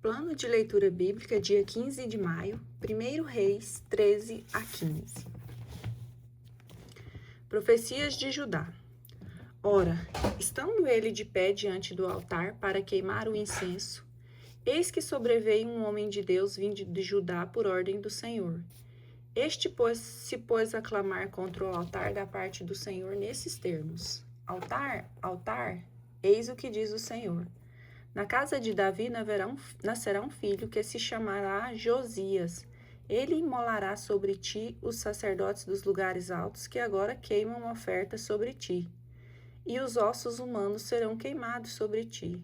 Plano de leitura bíblica, dia 15 de maio, 1 Reis 13 a 15. Profecias de Judá. Ora, estando ele de pé diante do altar para queimar o incenso, eis que sobreveio um homem de Deus vindo de Judá por ordem do Senhor. Este se pôs a clamar contra o altar da parte do Senhor nesses termos: Altar, altar, eis o que diz o Senhor. Na casa de Davi nascerá um filho que se chamará Josias. Ele imolará sobre ti os sacerdotes dos lugares altos que agora queimam oferta sobre ti, e os ossos humanos serão queimados sobre ti.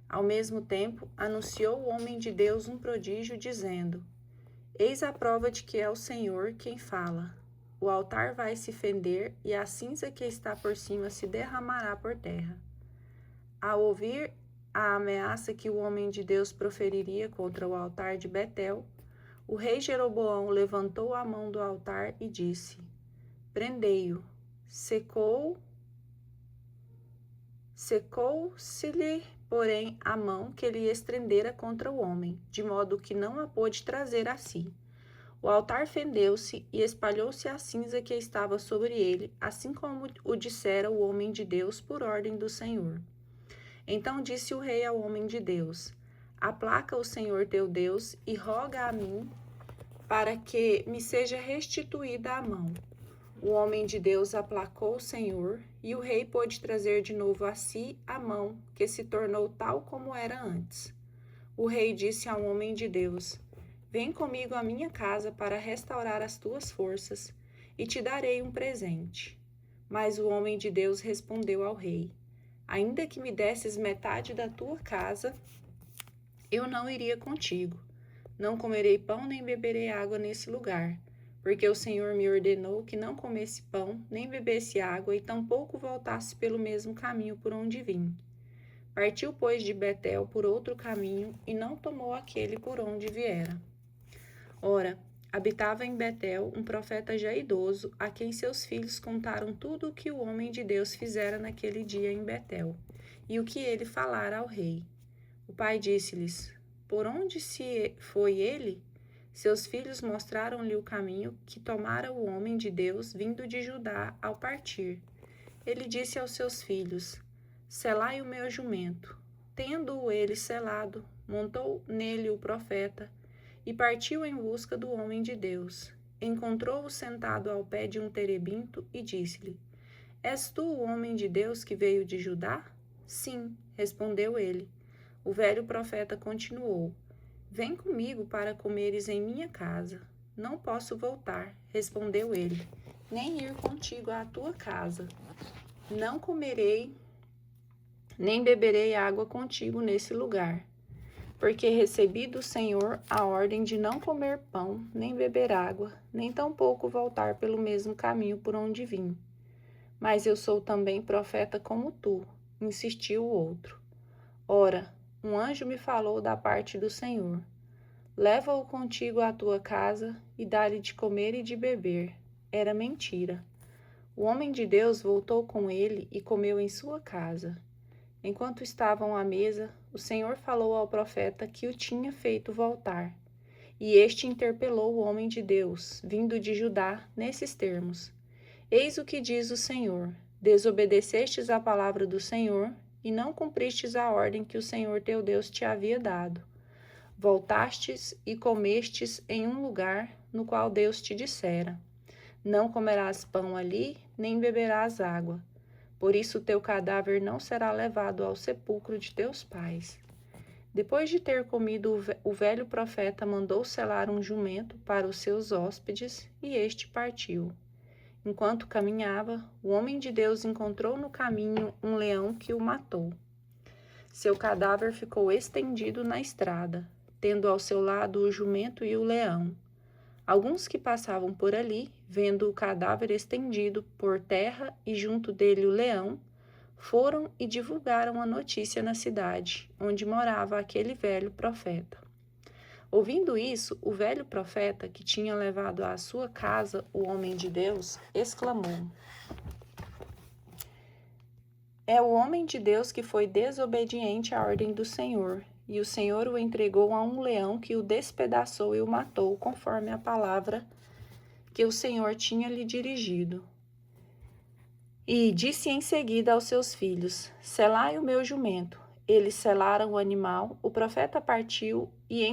Ao mesmo tempo, anunciou o homem de Deus um prodígio, dizendo: Eis a prova de que é o Senhor quem fala. O altar vai se fender e a cinza que está por cima se derramará por terra. Ao ouvir a ameaça que o homem de Deus proferiria contra o altar de Betel, o rei Jeroboão levantou a mão do altar e disse: Prendei-o. Secou-se-lhe, porém, a mão que lhe estendera contra o homem, de modo que não a pôde trazer a si. O altar fendeu-se e espalhou-se a cinza que estava sobre ele, assim como o dissera o homem de Deus por ordem do Senhor. Então disse o rei ao homem de Deus: Aplaca o Senhor teu Deus e roga a mim para que me seja restituída a mão. O homem de Deus aplacou o Senhor, e o rei pôde trazer de novo a si a mão, que se tornou tal como era antes. O rei disse ao homem de Deus: Vem comigo à minha casa para restaurar as tuas forças, e te darei um presente. Mas o homem de Deus respondeu ao rei: Ainda que me desses metade da tua casa, eu não iria contigo. Não comerei pão nem beberei água nesse lugar, porque o Senhor me ordenou que não comesse pão, nem bebesse água, e tampouco voltasse pelo mesmo caminho por onde vim. Partiu, pois, de Betel por outro caminho, e não tomou aquele por onde viera. Ora, habitava em Betel um profeta já idoso, a quem seus filhos contaram tudo o que o homem de Deus fizera naquele dia em Betel, e o que ele falara ao rei. O pai disse-lhes: Por onde se foi ele? Seus filhos mostraram-lhe o caminho que tomara o homem de Deus vindo de Judá ao partir. Ele disse aos seus filhos: Selai o meu jumento. Tendo-o ele selado, montou nele o profeta, e partiu em busca do homem de Deus. Encontrou-o sentado ao pé de um terebinto e disse-lhe: És tu o homem de Deus que veio de Judá? Sim, respondeu ele. O velho profeta continuou: Vem comigo para comeres em minha casa. Não posso voltar, respondeu ele, nem ir contigo à tua casa. Não comerei, nem beberei água contigo nesse lugar, porque recebi do Senhor a ordem de não comer pão, nem beber água, nem tampouco voltar pelo mesmo caminho por onde vim. Mas eu sou também profeta como tu, insistiu o outro. Ora, um anjo me falou da parte do Senhor. Leva-o contigo à tua casa e dá-lhe de comer e de beber. Era mentira. O homem de Deus voltou com ele e comeu em sua casa. Enquanto estavam à mesa, o Senhor falou ao profeta que o tinha feito voltar. E este interpelou o homem de Deus, vindo de Judá, nesses termos: Eis o que diz o Senhor: Desobedecestes à palavra do Senhor e não cumpristes a ordem que o Senhor teu Deus te havia dado. Voltastes e comestes em um lugar no qual Deus te dissera: Não comerás pão ali, nem beberás água. Por isso teu cadáver não será levado ao sepulcro de teus pais. Depois de ter comido, o velho profeta mandou selar um jumento para os seus hóspedes, e este partiu. Enquanto caminhava, o homem de Deus encontrou no caminho um leão que o matou. Seu cadáver ficou estendido na estrada, tendo ao seu lado o jumento e o leão. Alguns que passavam por ali, vendo o cadáver estendido por terra e junto dele o leão, foram e divulgaram a notícia na cidade, onde morava aquele velho profeta. Ouvindo isso, o velho profeta, que tinha levado à sua casa o homem de Deus, exclamou: É o homem de Deus que foi desobediente à ordem do Senhor, e o Senhor o entregou a um leão que o despedaçou e o matou, conforme a palavra que o Senhor tinha lhe dirigido. E disse em seguida aos seus filhos: selai o meu jumento. Eles selaram o animal. O profeta partiu e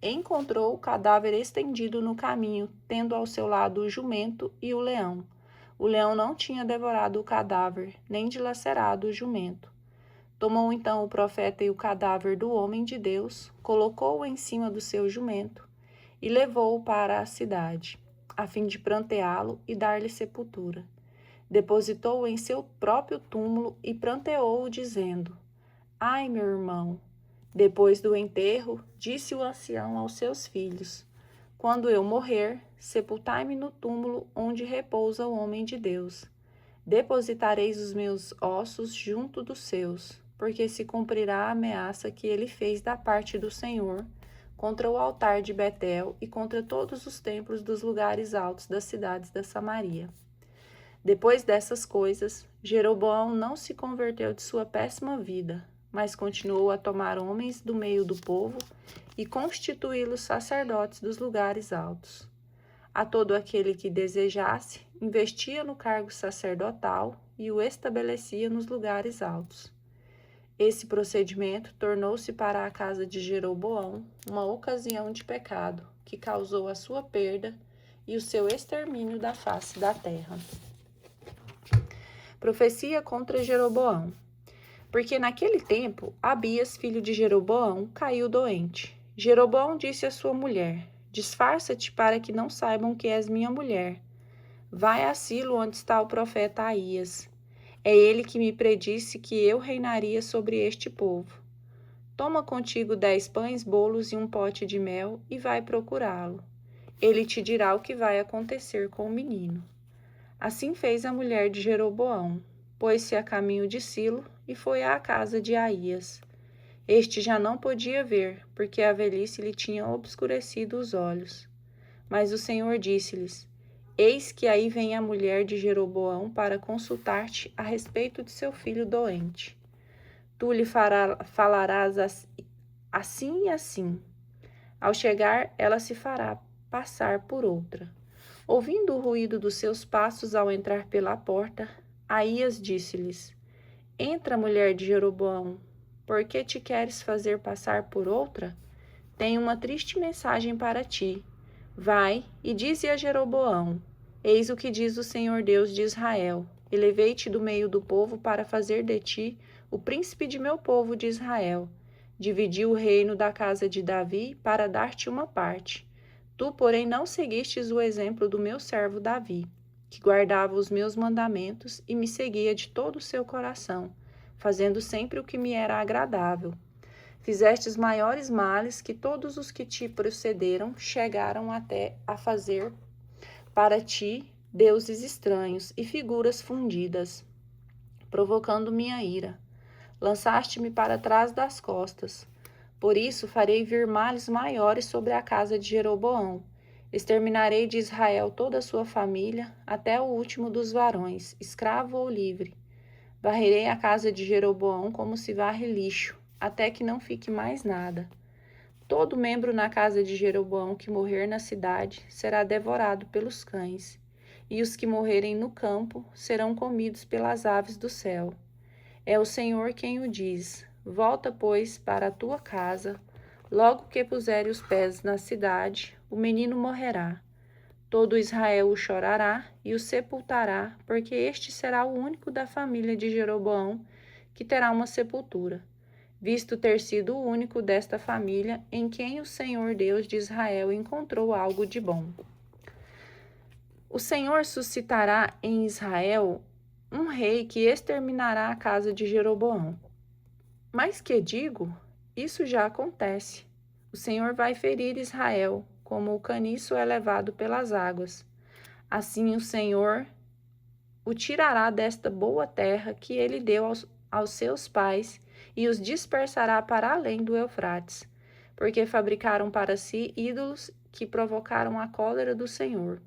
encontrou o cadáver estendido no caminho, tendo ao seu lado o jumento e o leão. O leão não tinha devorado o cadáver, nem dilacerado o jumento. Tomou então o profeta e o cadáver do homem de Deus, colocou-o em cima do seu jumento e levou-o para a cidade, a fim de pranteá-lo e dar-lhe sepultura. Depositou-o em seu próprio túmulo e pranteou-o, dizendo: ai, meu irmão! Depois do enterro, disse o ancião aos seus filhos: quando eu morrer, sepultai-me no túmulo onde repousa o homem de Deus. Depositareis os meus ossos junto dos seus, porque se cumprirá a ameaça que ele fez da parte do Senhor contra o altar de Betel e contra todos os templos dos lugares altos das cidades da Samaria. Depois dessas coisas, Jeroboão não se converteu de sua péssima vida, mas continuou a tomar homens do meio do povo e constituí-los sacerdotes dos lugares altos. A todo aquele que desejasse, investia no cargo sacerdotal e o estabelecia nos lugares altos. Esse procedimento tornou-se para a casa de Jeroboão uma ocasião de pecado, que causou a sua perda e o seu extermínio da face da terra. Profecia contra Jeroboão. Porque naquele tempo, Abias, filho de Jeroboão, caiu doente. Jeroboão disse à sua mulher: disfarça-te para que não saibam que és minha mulher. Vai a Silo, onde está o profeta Aías. É ele que me predisse que eu reinaria sobre este povo. Toma contigo 10 pães, bolos e um pote de mel e vai procurá-lo. Ele te dirá o que vai acontecer com o menino. Assim fez a mulher de Jeroboão. Pôs-se a caminho de Silo e foi à casa de Aías. Este já não podia ver, porque a velhice lhe tinha obscurecido os olhos. Mas o Senhor disse-lhes: eis que aí vem a mulher de Jeroboão para consultar-te a respeito de seu filho doente. Tu lhe falarás assim e assim. Ao chegar, ela se fará passar por outra. Ouvindo o ruído dos seus passos ao entrar pela porta, Aías disse-lhes: entra, mulher de Jeroboão, por que te queres fazer passar por outra? Tenho uma triste mensagem para ti. Vai e dize a Jeroboão: eis o que diz o Senhor Deus de Israel: elevei-te do meio do povo para fazer de ti o príncipe de meu povo de Israel. Dividi o reino da casa de Davi para dar-te uma parte. Tu, porém, não seguistes o exemplo do meu servo Davi, que guardava os meus mandamentos e me seguia de todo o seu coração, fazendo sempre o que me era agradável. Fizestes maiores males que todos os que te precederam chegaram até a fazer para ti deuses estranhos e figuras fundidas, provocando minha ira. Lançaste-me para trás das costas. Por isso farei vir males maiores sobre a casa de Jeroboão. Exterminarei de Israel toda a sua família, até o último dos varões, escravo ou livre. Varrerei a casa de Jeroboão como se varre lixo, até que não fique mais nada. Todo membro na casa de Jeroboão que morrer na cidade será devorado pelos cães, e os que morrerem no campo serão comidos pelas aves do céu. É o Senhor quem o diz. Volta, pois, para a tua casa. Logo que puser os pés na cidade, o menino morrerá. Todo Israel o chorará e o sepultará, porque este será o único da família de Jeroboão que terá uma sepultura, visto ter sido o único desta família em quem o Senhor Deus de Israel encontrou algo de bom. O Senhor suscitará em Israel um rei que exterminará a casa de Jeroboão. Mas que digo? Isso já acontece. O Senhor vai ferir Israel, como o caniço é levado pelas águas. Assim o Senhor o tirará desta boa terra que ele deu aos seus pais e os dispersará para além do Eufrates, porque fabricaram para si ídolos que provocaram a cólera do Senhor.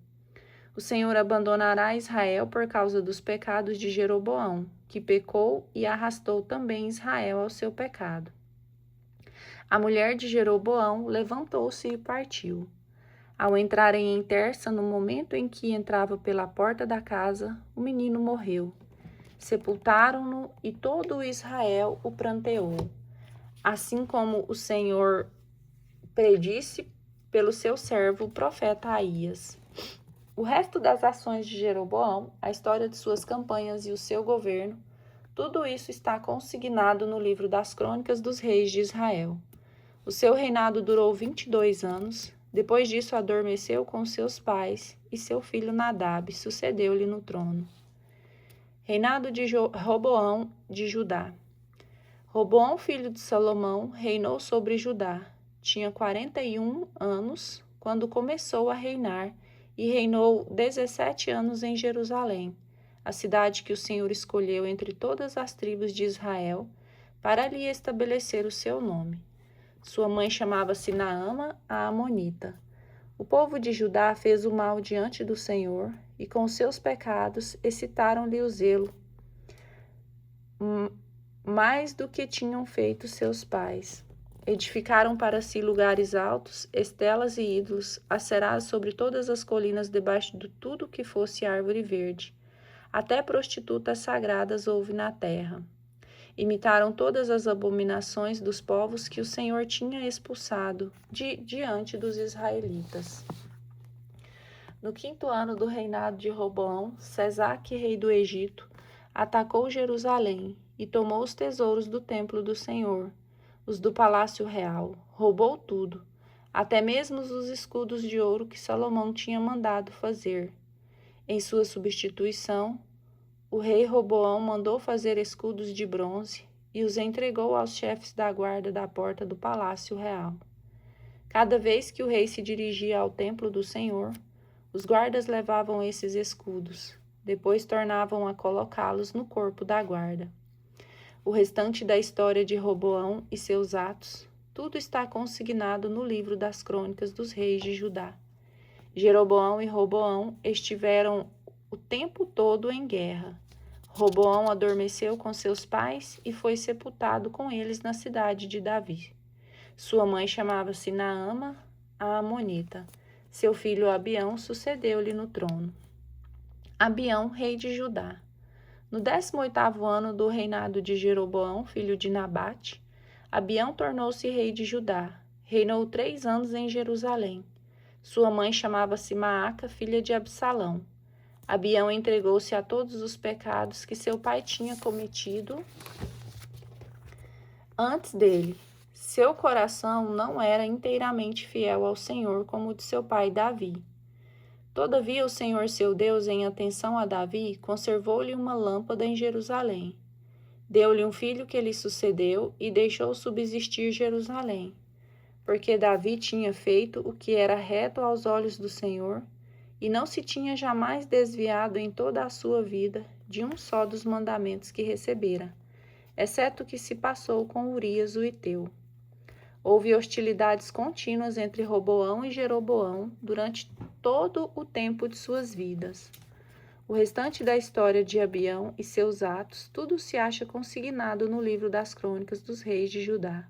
O Senhor abandonará Israel por causa dos pecados de Jeroboão, que pecou e arrastou também Israel ao seu pecado. A mulher de Jeroboão levantou-se e partiu. Ao entrarem em Tersa, no momento em que entrava pela porta da casa, o menino morreu. Sepultaram-no e todo Israel o pranteou, assim como o Senhor predisse pelo seu servo, o profeta Aías. O resto das ações de Jeroboão, a história de suas campanhas e o seu governo, tudo isso está consignado no livro das Crônicas dos Reis de Israel. O seu reinado durou 22 anos. Depois disso, adormeceu com seus pais e seu filho Nadab sucedeu-lhe no trono. Reinado de Roboão de Judá. Roboão, filho de Salomão, reinou sobre Judá. Tinha 41 anos quando começou a reinar e reinou 17 anos em Jerusalém, a cidade que o Senhor escolheu entre todas as tribos de Israel para lhe estabelecer o seu nome. Sua mãe chamava-se Naama, a Amonita. O povo de Judá fez o mal diante do Senhor e com seus pecados excitaram-lhe o zelo, mais do que tinham feito seus pais. Edificaram para si lugares altos, estelas e ídolos, acerados sobre todas as colinas debaixo de tudo que fosse árvore verde. Até prostitutas sagradas houve na terra. Imitaram todas as abominações dos povos que o Senhor tinha expulsado diante dos israelitas. No 5º ano do reinado de Roboão, Sesaque, rei do Egito, atacou Jerusalém e tomou os tesouros do templo do Senhor, os do palácio real, roubou tudo, até mesmo os escudos de ouro que Salomão tinha mandado fazer. Em sua substituição, o rei Roboão mandou fazer escudos de bronze e os entregou aos chefes da guarda da porta do palácio real. Cada vez que o rei se dirigia ao templo do Senhor, os guardas levavam esses escudos, depois tornavam a colocá-los no corpo da guarda. O restante da história de Roboão e seus atos, tudo está consignado no livro das Crônicas dos Reis de Judá. Jeroboão e Roboão estiveram o tempo todo em guerra. Roboão adormeceu com seus pais e foi sepultado com eles na cidade de Davi. Sua mãe chamava-se Naama, a Amonita. Seu filho Abião sucedeu-lhe no trono. Abião, rei de Judá. No 18º ano do reinado de Jeroboão, filho de Nabate, Abião tornou-se rei de Judá. Reinou 3 anos em Jerusalém. Sua mãe chamava-se Maaca, filha de Absalão. Abião entregou-se a todos os pecados que seu pai tinha cometido antes dele. Seu coração não era inteiramente fiel ao Senhor como o de seu pai Davi. Todavia o Senhor seu Deus, em atenção a Davi, conservou-lhe uma lâmpada em Jerusalém. Deu-lhe um filho que lhe sucedeu e deixou subsistir Jerusalém, porque Davi tinha feito o que era reto aos olhos do Senhor e não se tinha jamais desviado em toda a sua vida de um só dos mandamentos que recebera, exceto o que se passou com Urias o Hiteu. Houve hostilidades contínuas entre Roboão e Jeroboão durante todo o tempo de suas vidas. O restante da história de Abião e seus atos, tudo se acha consignado no livro das Crônicas dos Reis de Judá.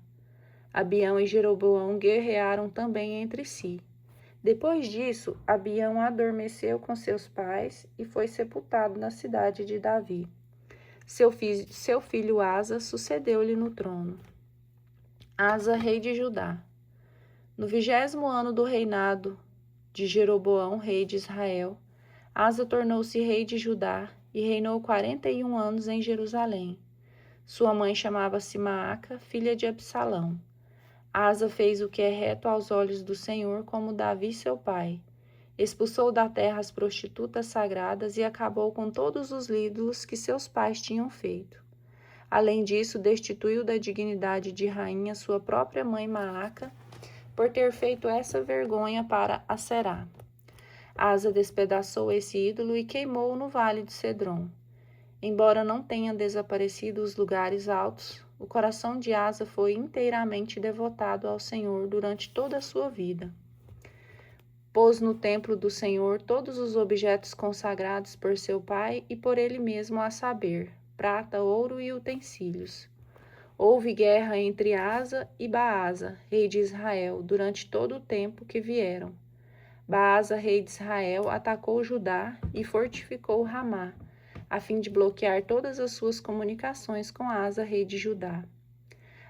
Abião e Jeroboão guerrearam também entre si. Depois disso, Abião adormeceu com seus pais e foi sepultado na cidade de Davi. Seu filho Asa sucedeu-lhe no trono. Asa, rei de Judá. No 20º ano do reinado de Jeroboão, rei de Israel, Asa tornou-se rei de Judá e reinou 41 anos em Jerusalém. Sua mãe chamava-se Maaca, filha de Absalão. Asa fez o que é reto aos olhos do Senhor, como Davi seu pai. Expulsou da terra as prostitutas sagradas e acabou com todos os ídolos que seus pais tinham feito. Além disso, destituiu da dignidade de rainha sua própria mãe Maaca, por ter feito essa vergonha para Aserá. Asa despedaçou esse ídolo e queimou-o no vale de Cedron. Embora não tenha desaparecido os lugares altos, o coração de Asa foi inteiramente devotado ao Senhor durante toda a sua vida. Pôs no templo do Senhor todos os objetos consagrados por seu pai e por ele mesmo, a saber, prata, ouro e utensílios. Houve guerra entre Asa e Baasa, rei de Israel, durante todo o tempo que vieram. Baasa, rei de Israel, atacou Judá e fortificou Ramá, a fim de bloquear todas as suas comunicações com Asa, rei de Judá.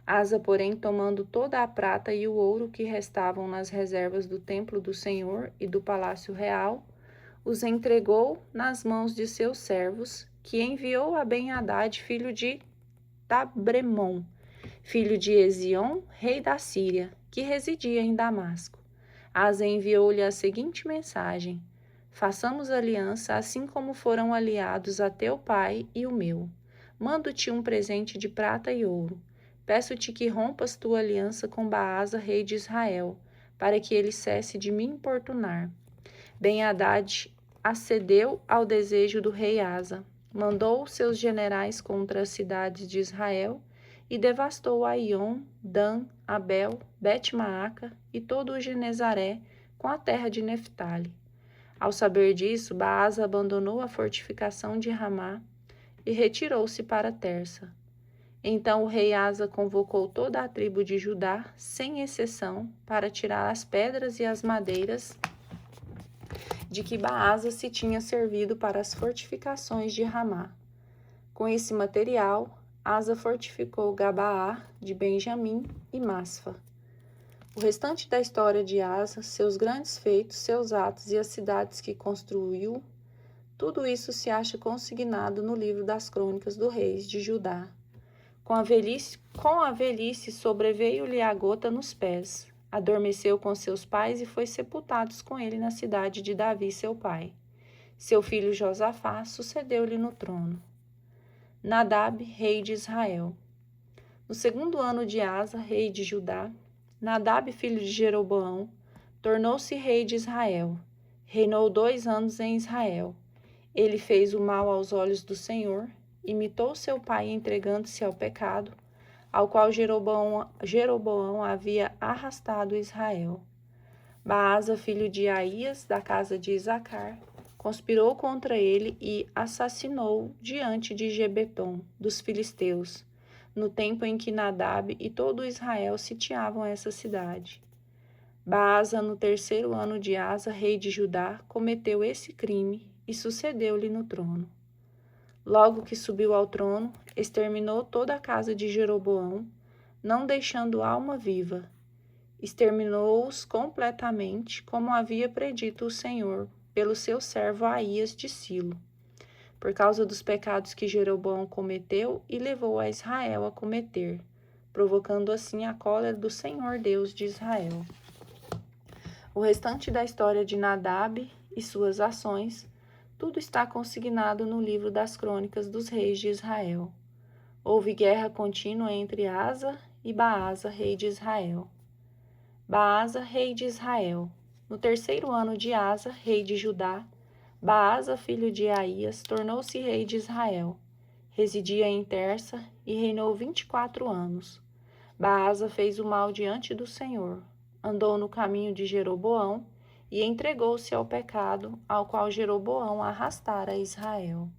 Asa, porém, tomando toda a prata e o ouro que restavam nas reservas do templo do Senhor e do palácio real, os entregou nas mãos de seus servos, que enviou a Ben-Hadad, filho de Tabremon, filho de Ezion, rei da Síria, que residia em Damasco. Asa enviou-lhe a seguinte mensagem: façamos aliança, assim como foram aliados a teu pai e o meu. Mando-te um presente de prata e ouro. Peço-te que rompas tua aliança com Baasa, rei de Israel, para que ele cesse de me importunar. Ben-Hadad acedeu ao desejo do rei Asa, mandou seus generais contra as cidades de Israel e devastou Aion, Dan, Abel, Bet-Maaca e todo o Genezaré com a terra de Neftali. Ao saber disso, Baasa abandonou a fortificação de Ramá e retirou-se para Tersa. Então o rei Asa convocou toda a tribo de Judá, sem exceção, para tirar as pedras e as madeiras de que Baasa se tinha servido para as fortificações de Ramá. Com esse material, Asa fortificou Gabaá de Benjamim e Masfa. O restante da história de Asa, seus grandes feitos, seus atos e as cidades que construiu, tudo isso se acha consignado no livro das Crônicas dos Reis de Judá. Com a velhice sobreveio-lhe a gota nos pés. Adormeceu com seus pais e foi sepultado com ele na cidade de Davi, seu pai. Seu filho Josafá sucedeu-lhe no trono. Nadab, rei de Israel. No segundo ano de Asa, rei de Judá, Nadab, filho de Jeroboão, tornou-se rei de Israel. Reinou 2 anos em Israel. Ele fez o mal aos olhos do Senhor, imitou seu pai entregando-se ao pecado, ao qual Jeroboão havia arrastado Israel. Baasa, filho de Aías, da casa de Isacar, conspirou contra ele e assassinou diante de Gebeton, dos filisteus, no tempo em que Nadab e todo Israel sitiavam essa cidade. Baasa, no 3º ano de Asa, rei de Judá, cometeu esse crime e sucedeu-lhe no trono. Logo que subiu ao trono, exterminou toda a casa de Jeroboão, não deixando alma viva. Exterminou-os completamente, como havia predito o Senhor, pelo seu servo Aías de Silo, por causa dos pecados que Jeroboão cometeu e levou a Israel a cometer, provocando assim a cólera do Senhor Deus de Israel. O restante da história de Nadab e suas ações, tudo está consignado no livro das Crônicas dos Reis de Israel. Houve guerra contínua entre Asa e Baasa, rei de Israel. Baasa, rei de Israel. No 3º ano de Asa, rei de Judá, Baasa, filho de Aías, tornou-se rei de Israel. Residia em Tersa e reinou 24 anos. Baasa fez o mal diante do Senhor, andou no caminho de Jeroboão e entregou-se ao pecado ao qual Jeroboão arrastara Israel.